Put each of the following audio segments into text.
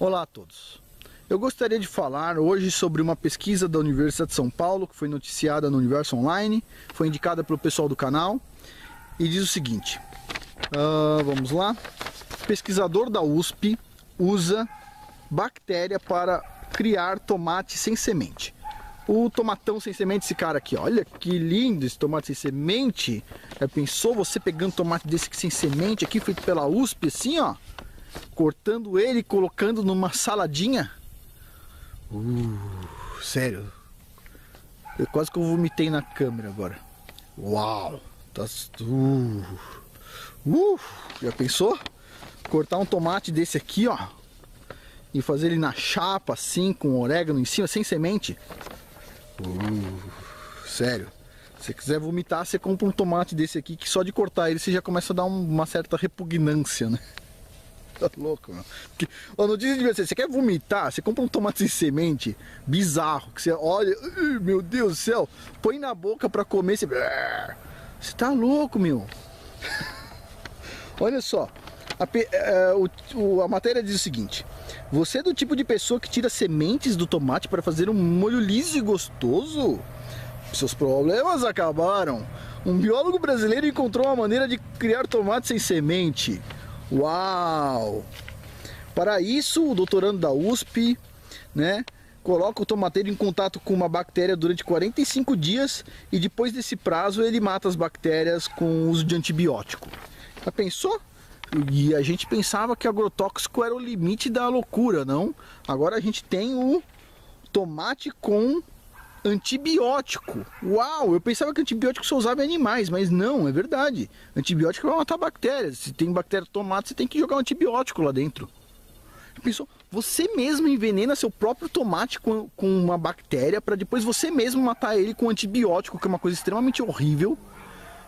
Olá a todos. Eu gostaria de falar hoje sobre uma pesquisa da Universidade de São Paulo que foi noticiada no Universo Online, foi indicada pelo pessoal do canal e diz o seguinte, vamos lá, pesquisador da USP usa bactéria para criar tomate sem semente. O tomatão sem semente, esse cara aqui, olha que lindo esse tomate sem semente. Já pensou você pegando tomate desse aqui sem semente aqui, feito pela USP assim, ó, cortando ele e colocando numa saladinha? Sério, eu quase que eu vomitei na câmera agora. Uau, tá, já pensou? Cortar um tomate desse aqui, ó, e fazer ele na chapa assim, com orégano em cima, sem semente. Sério, se você quiser vomitar, você compra um tomate desse aqui, que só de cortar ele você já começa a dar uma certa repugnância, né? Tá louco, meu. Porque a notícia devia ser, você quer vomitar, você compra um tomate sem semente, bizarro, que você olha, meu Deus do céu, põe na boca pra comer, você tá louco, meu. Olha só, a matéria diz o seguinte: você é do tipo de pessoa que tira sementes do tomate para fazer um molho liso e gostoso? Seus problemas acabaram. Um biólogo brasileiro encontrou uma maneira de criar tomate sem semente. Uau! Para isso, o doutorando da USP, né, coloca o tomateiro em contato com uma bactéria durante 45 dias e depois desse prazo ele mata as bactérias com o uso de antibiótico. Já pensou? E a gente pensava que agrotóxico era o limite da loucura, não? Agora a gente tem o tomate com antibiótico. Uau, eu pensava que antibiótico só usava em animais, mas não, é verdade. Antibiótico vai matar bactérias. Se tem bactéria no tomate, você tem que jogar um antibiótico lá dentro. Pensou? Você mesmo envenena seu próprio tomate com uma bactéria para depois você mesmo matar ele com antibiótico, que é uma coisa extremamente horrível,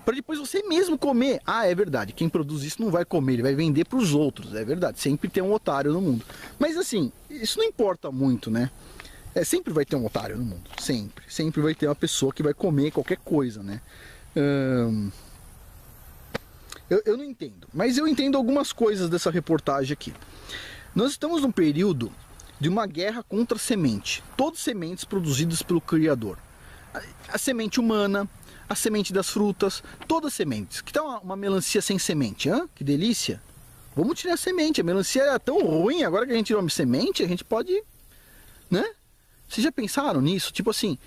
para depois você mesmo comer. Ah, é verdade, quem produz isso não vai comer, ele vai vender para os outros, é verdade, sempre tem um otário no mundo. Mas assim, isso não importa muito, né? Sempre vai ter um otário no mundo, sempre vai ter uma pessoa que vai comer qualquer coisa, né? Eu não entendo, mas eu entendo algumas coisas dessa reportagem aqui. Nós estamos num período de uma guerra contra a semente, todas sementes produzidas pelo Criador. A semente humana, a semente das frutas, todas as sementes. Que tal uma melancia sem semente, hein? Que delícia! Vamos tirar a semente, a melancia é tão ruim, agora que a gente tirou a semente, a gente pode, né? Vocês já pensaram nisso? Tipo assim,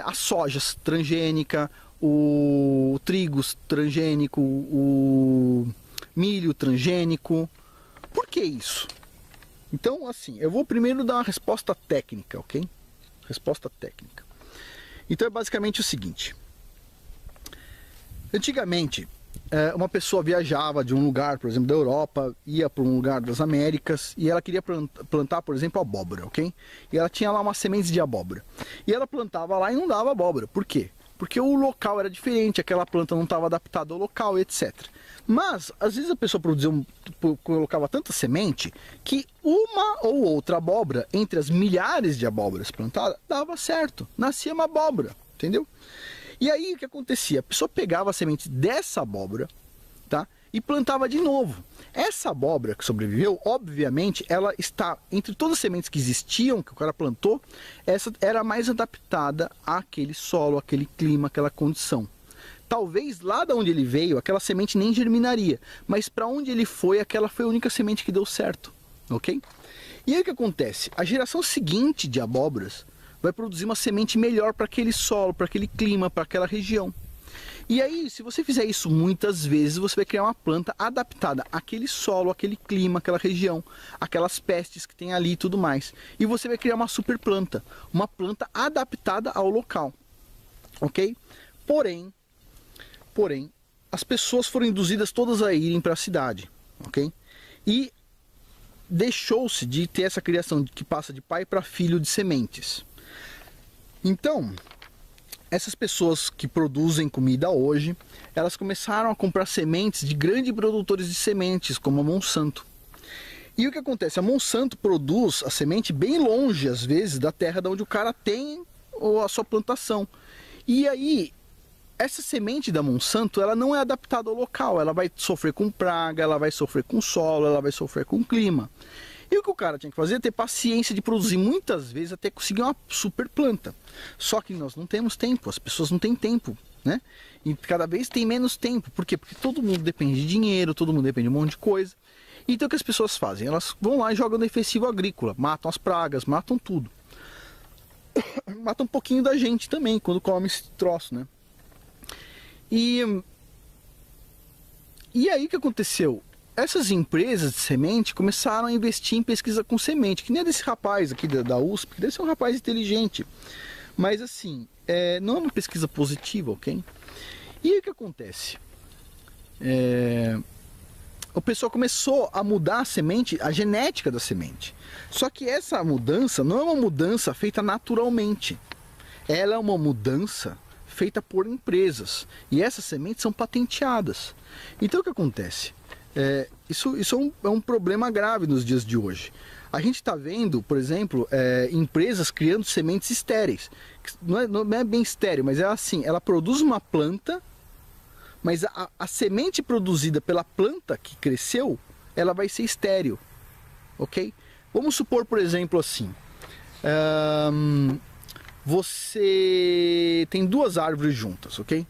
a soja transgênica, o trigo transgênico, o milho transgênico. Por que isso? Então, assim, eu vou primeiro dar uma resposta técnica, ok? Resposta técnica. Então é basicamente o seguinte. Antigamente, uma pessoa viajava de um lugar, por exemplo, da Europa, ia para um lugar das Américas e ela queria plantar, por exemplo, abóbora, ok? E ela tinha lá umas sementes de abóbora. E ela plantava lá e não dava abóbora. Por quê? Porque o local era diferente, aquela planta não estava adaptada ao local, etc. Mas, às vezes a pessoa colocava tanta semente que uma ou outra abóbora, entre as milhares de abóboras plantadas, dava certo, nascia uma abóbora, entendeu? E aí o que acontecia? A pessoa pegava a semente dessa abóbora, tá? E plantava de novo. Essa abóbora que sobreviveu, obviamente, ela está, entre todas as sementes que existiam, que o cara plantou, essa era mais adaptada àquele solo, àquele clima, àquela condição. Talvez lá de onde ele veio, aquela semente nem germinaria, mas para onde ele foi, aquela foi a única semente que deu certo, ok? E aí o que acontece? A geração seguinte de abóboras vai produzir uma semente melhor para aquele solo, para aquele clima, para aquela região. E aí, se você fizer isso muitas vezes, você vai criar uma planta adaptada àquele solo, àquele clima, àquela região, aquelas pestes que tem ali e tudo mais. E você vai criar uma super planta, uma planta adaptada ao local, ok? Porém, as pessoas foram induzidas todas a irem para a cidade, ok? E deixou-se de ter essa criação que passa de pai para filho de sementes. Então, essas pessoas que produzem comida hoje, elas começaram a comprar sementes de grandes produtores de sementes, como a Monsanto. E o que acontece? A Monsanto produz a semente bem longe, às vezes, da terra de onde o cara tem a sua plantação. E aí, essa semente da Monsanto, ela não é adaptada ao local, ela vai sofrer com praga, ela vai sofrer com solo, ela vai sofrer com clima. E E o que o cara tinha que fazer é ter paciência de produzir muitas vezes até conseguir uma super planta. Só que nós não temos tempo, as pessoas não têm tempo, né? E cada vez tem menos tempo. Por quê? Porque todo mundo depende de dinheiro, todo mundo depende de um monte de coisa. Então o que as pessoas fazem? Elas vão lá e jogam defensivo agrícola, matam as pragas, matam tudo. Matam um pouquinho da gente também, quando come esse troço, né? E aí o que aconteceu? Essas empresas de semente começaram a investir em pesquisa com semente, que nem é desse rapaz aqui da USP, que deve ser um rapaz inteligente. Mas assim, não é uma pesquisa positiva, ok? E aí o que acontece? O pessoal começou a mudar a semente, a genética da semente. Só que essa mudança não é uma mudança feita naturalmente. Ela é uma mudança feita por empresas. E essas sementes são patenteadas. Então o que acontece? Isso é um problema grave nos dias de hoje. A gente está vendo, por exemplo, empresas criando sementes estéreis. Não é bem estéril, mas é assim, ela produz uma planta, mas a semente produzida pela planta que cresceu, ela vai ser estéril, ok? Vamos supor, por exemplo, assim, você tem duas árvores juntas, ok?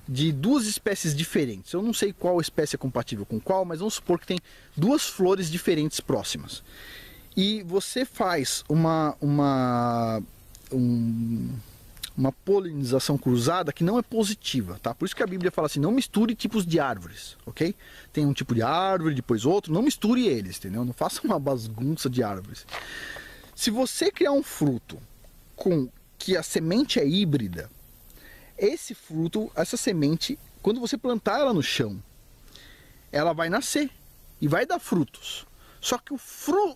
De duas espécies diferentes. Eu não sei qual espécie é compatível com qual, mas vamos supor que tem duas flores diferentes próximas. E você faz uma polinização cruzada que não é positiva, tá? Por isso que a Bíblia fala assim, não misture tipos de árvores, ok? Tem um tipo de árvore, depois outro, não misture eles, entendeu? Não faça uma bagunça de árvores. Se você criar um fruto com que a semente é híbrida, esse fruto, essa semente, quando você plantar ela no chão, ela vai nascer e vai dar frutos. Só que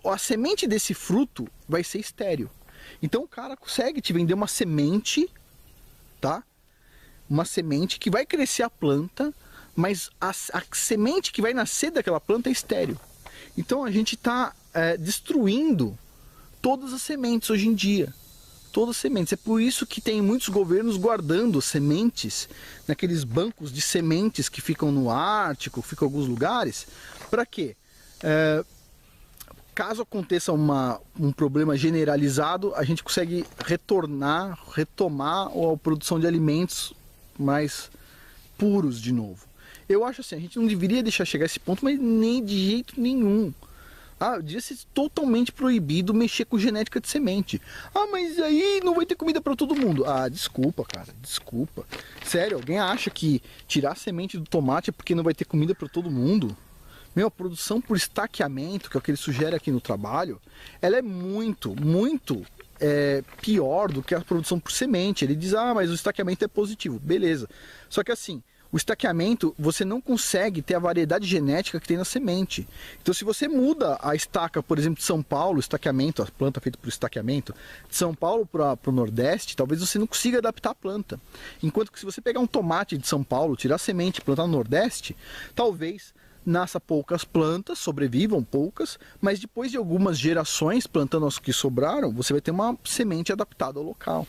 a semente desse fruto vai ser estéril. Então o cara consegue te vender uma semente, tá? Uma semente que vai crescer a planta, mas a semente que vai nascer daquela planta é estéril. Então a gente está destruindo todas as sementes hoje em dia. Todas as sementes. É por isso que tem muitos governos guardando sementes naqueles bancos de sementes que ficam no Ártico, ficam em alguns lugares. Para quê? Caso aconteça um problema generalizado, a gente consegue retomar a produção de alimentos mais puros de novo. Eu acho assim, a gente não deveria deixar chegar a esse ponto, mas nem de jeito nenhum. Devia ser totalmente proibido mexer com genética de semente. Mas aí não vai ter comida para todo mundo. Desculpa, cara, desculpa. Sério, alguém acha que tirar a semente do tomate é porque não vai ter comida para todo mundo? A produção por estaqueamento, que é o que ele sugere aqui no trabalho, ela é muito pior do que a produção por semente. Ele diz, mas o estaqueamento é positivo. Beleza. Só que assim, o estaqueamento, você não consegue ter a variedade genética que tem na semente. Então se você muda a estaca, por exemplo, de São Paulo, o estaqueamento, a planta feita por estaqueamento, de São Paulo para o Nordeste, talvez você não consiga adaptar a planta. Enquanto que se você pegar um tomate de São Paulo, tirar a semente e plantar no Nordeste, talvez nasça poucas plantas, sobrevivam poucas, mas depois de algumas gerações plantando as que sobraram, você vai ter uma semente adaptada ao local.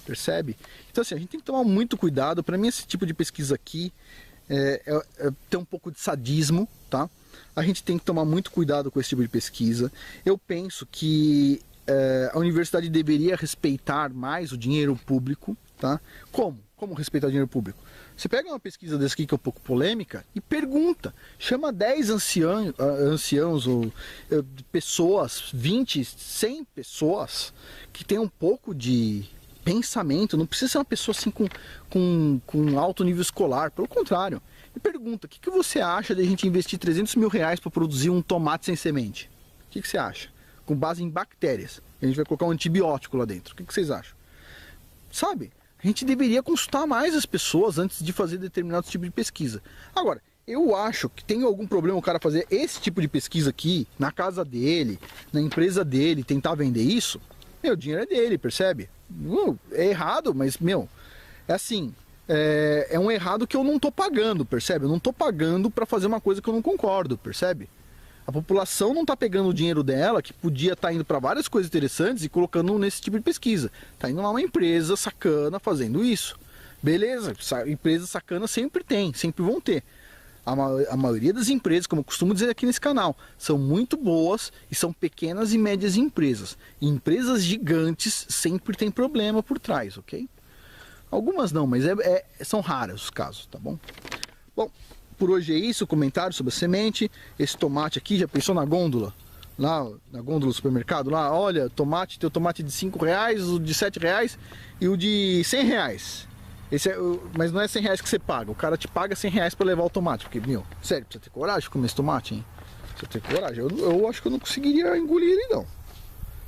Percebe? Então assim, a gente tem que tomar muito cuidado. Para mim esse tipo de pesquisa aqui tem um pouco de sadismo, tá? A gente tem que tomar muito cuidado com esse tipo de pesquisa. Eu penso que a universidade deveria respeitar mais o dinheiro público, tá? Como respeitar o dinheiro público? Você pega uma pesquisa dessa aqui que é um pouco polêmica e pergunta, chama 10 anciãos ou pessoas, 20, 100 pessoas que tem um pouco de pensamento, não precisa ser uma pessoa assim com alto nível escolar, pelo contrário. E pergunta, o que você acha de a gente investir 300 mil reais para produzir um tomate sem semente? O que você acha? Com base em bactérias. A gente vai colocar um antibiótico lá dentro. O que vocês acham? Sabe? A gente deveria consultar mais as pessoas antes de fazer determinado tipo de pesquisa. Agora, eu acho que tem algum problema o cara fazer esse tipo de pesquisa aqui, na casa dele, na empresa dele, tentar vender isso. O dinheiro é dele, percebe? É errado, mas, é assim, é um errado que eu não tô pagando, percebe? Eu não tô pagando para fazer uma coisa que eu não concordo, percebe? A população não está pegando o dinheiro dela, que podia estar indo para várias coisas interessantes e colocando nesse tipo de pesquisa. Está indo lá uma empresa sacana fazendo isso. Beleza, empresas sacanas sempre tem, sempre vão ter. A maioria das empresas, como eu costumo dizer aqui nesse canal, são muito boas e são pequenas e médias empresas. Empresas gigantes sempre tem problema por trás, ok? Algumas não, mas são raros os casos, tá bom? Bom, por hoje é isso, comentário sobre a semente. Esse tomate aqui, já pensou na gôndola? Lá na gôndola do supermercado, lá, olha, tomate, teu tomate de 5 reais, o de 7 reais e o de 100 reais. Mas não é 100 reais que você paga, o cara te paga 100 reais pra levar o tomate. Porque, meu, sério, precisa ter coragem de comer esse tomate, hein? Precisa ter coragem. Eu acho que eu não conseguiria engolir ele, não.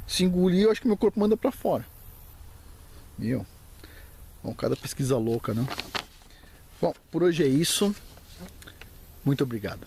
Se engolir, eu acho que meu corpo manda pra fora. Meu, bom, cada pesquisa louca, né? Bom, por hoje é isso. Muito obrigado.